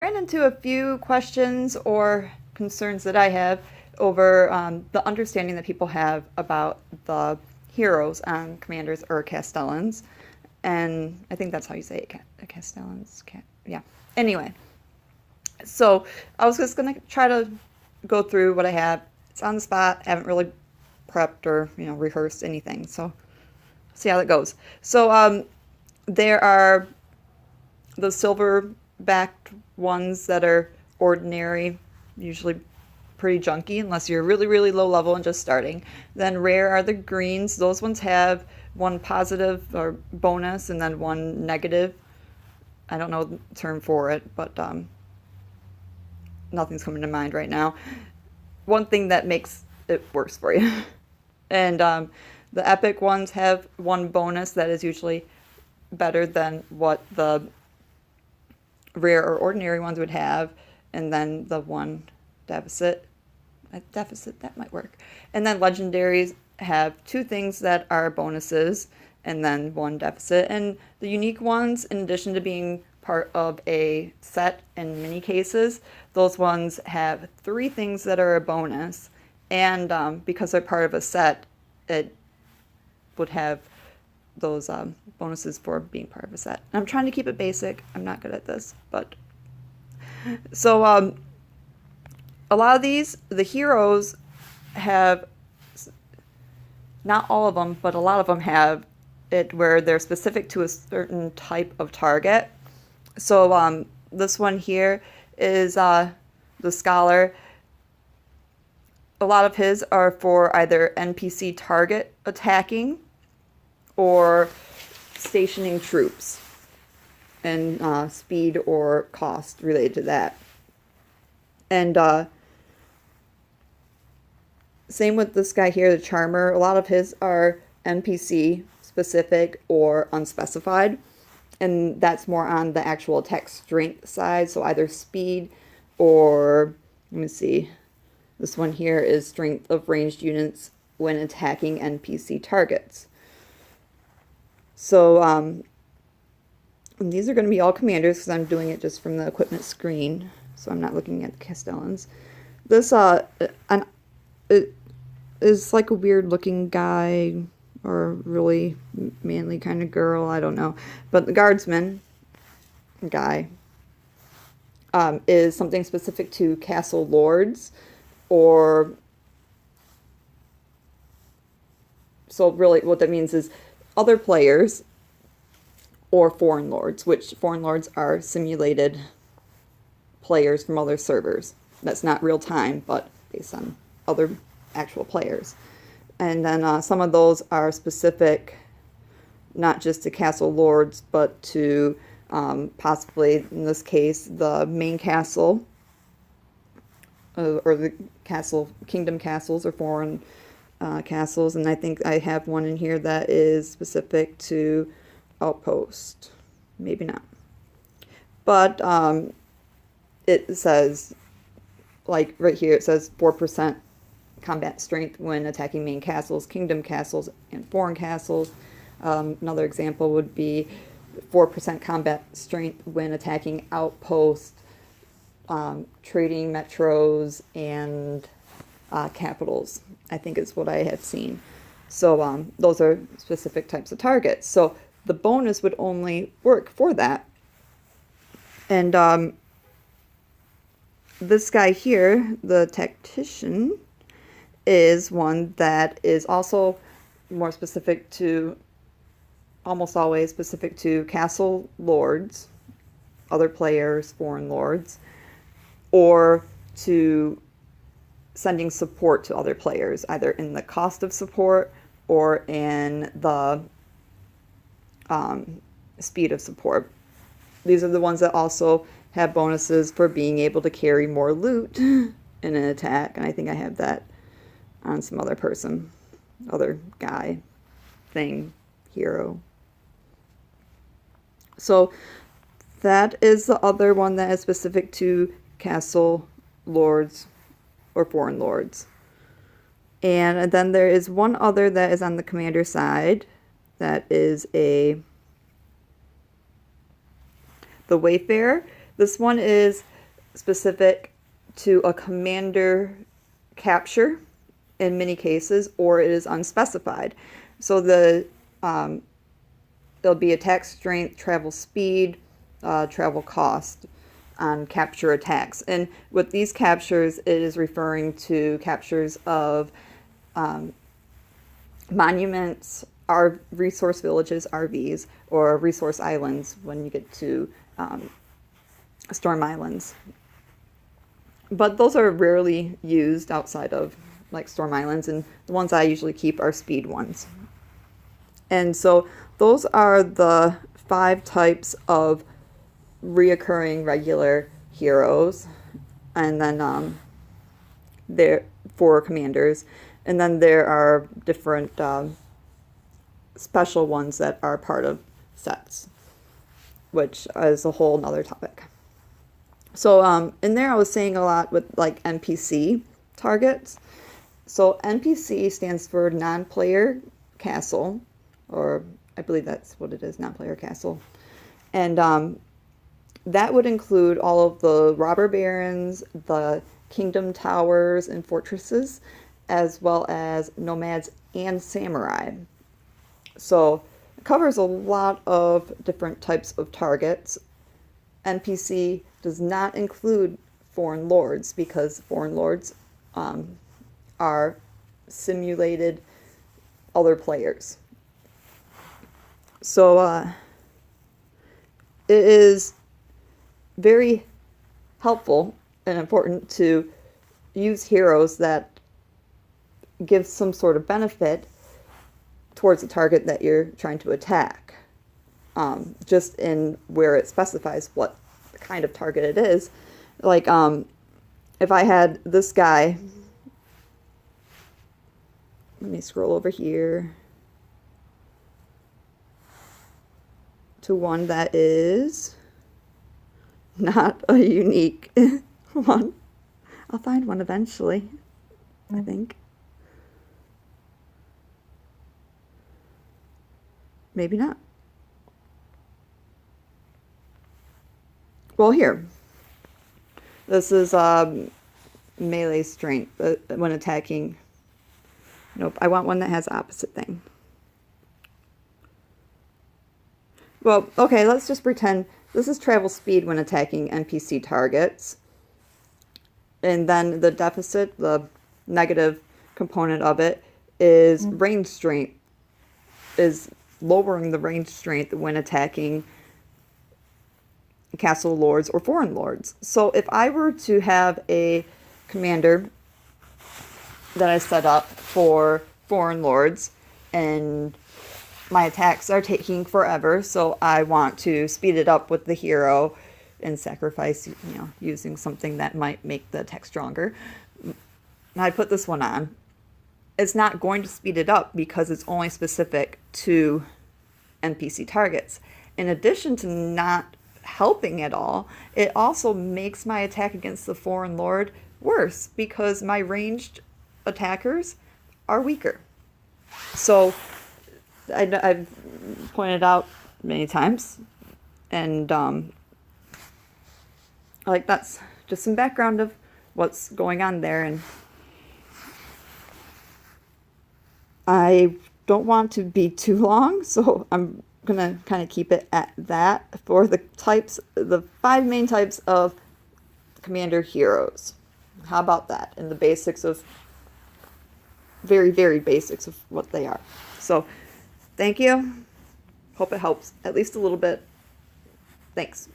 ran into a few questions or concerns that I have over the understanding that people have about the heroes on Commanders or Castellans. And I think that's how you say it, Castellans. Yeah. Anyway, so I was just going to try to go through what I have. It's on the spot. I haven't really prepped or, rehearsed anything. So see how that goes. So there are the silver-backed ones that are ordinary, usually pretty junky unless you're really, really low level and just starting. Then rare are the greens. Those ones have one positive or bonus and then one negative. I don't know the term for it, but nothing's coming to mind right now. One thing that makes it worse for you. And the epic ones have one bonus that is usually better than what the rare or ordinary ones would have, and then the one deficit, that might work. And then legendaries have two things that are bonuses and then one deficit. And the unique ones, in addition to being part of a set in many cases, those ones have three things that are a bonus. And because they're part of a set, it would have those bonuses for being part of a set. I'm trying to keep it basic. I'm not good at this, but so a lot of these, the heroes have, not all of them, but a lot of them have it where they're specific to a certain type of target. So this one here is the Scholar. A lot of his are for either NPC target attacking or stationing troops, and speed or cost related to that. And same with this guy here, the Charmer. A lot of his are NPC specific or unspecified, and that's more on the actual attack strength side, so either speed or, let me see, this one here is strength of ranged units when attacking NPC targets. So and these are going to be all commanders because I'm doing it just from the equipment screen, so I'm not looking at the Castellans. This it is like a weird looking guy or really manly kind of girl, I don't know. But the guardsman guy is something specific to castle lords, or so really what that means is other players or foreign lords, which foreign lords are simulated players from other servers. That's not real time, but based on other actual players. And then some of those are specific not just to castle lords, but to possibly, in this case, the main castle, or the castle, kingdom castles or foreign castles. And I think I have one in here that is specific to outpost. Maybe not. But it says, like right here, it says 4% combat strength when attacking main castles, kingdom castles, and foreign castles. Another example would be 4% combat strength when attacking outposts, trading metros, and capitals, I think is what I have seen. So those are specific types of targets. So the bonus would only work for that. And this guy here, the tactician, is one that is also more specific to, almost always specific to castle lords, other players, foreign lords, or to sending support to other players, either in the cost of support or in the speed of support. These are the ones that also have bonuses for being able to carry more loot in an attack, and I think I have that on some other person, other guy, thing, hero. So that is the other one that is specific to castle lords or foreign lords. And then there is one other that is on the commander side, that is the Wayfarer. This one is specific to a commander capture in many cases, or it is unspecified. So there'll be attack strength, travel speed, travel cost on capture attacks. And with these captures, it is referring to captures of monuments, resource villages, RVs, or resource islands when you get to storm islands. But those are rarely used outside of like storm islands, and the ones I usually keep are speed ones. And so those are the 5 types of reoccurring regular heroes, and then there for commanders, and then there are different special ones that are part of sets, which is a whole nother topic. So in there I was saying a lot with like NPC targets. So NPC stands for non-player castle, or I believe that's what it is, non-player castle. And that would include all of the robber barons, the kingdom towers and fortresses, as well as nomads and samurai. So it covers a lot of different types of targets. NPC does not include foreign lords, because foreign lords are simulated other players. So it is very helpful and important to use heroes that give some sort of benefit towards the target that you're trying to attack. Just in where it specifies what kind of target it is. Like, if I had this guy, let me scroll over here to one that is not a unique one. I'll find one eventually, I think. Maybe not. Well, here. This is melee strength when attacking. Nope, I want one that has the opposite thing. Well, okay, let's just pretend this is travel speed when attacking NPC targets. And then the deficit, the negative component of it, is range strength, is lowering the range strength when attacking castle lords or foreign lords. So if I were to have a commander that I set up for foreign lords, and my attacks are taking forever, so I want to speed it up with the hero and sacrifice, using something that might make the attack stronger. And I put this one on. It's not going to speed it up because it's only specific to NPC targets. In addition to not helping at all, it also makes my attack against the foreign lord worse because my ranged attackers are weaker. So I've pointed out many times, and like that's just some background of what's going on there. And I don't want to be too long, so I'm gonna kind of keep it at that for the 5 main types of commander heroes. How about that? And the basics of, very, very basics of what they are. So thank you. Hope it helps at least a little bit. Thanks.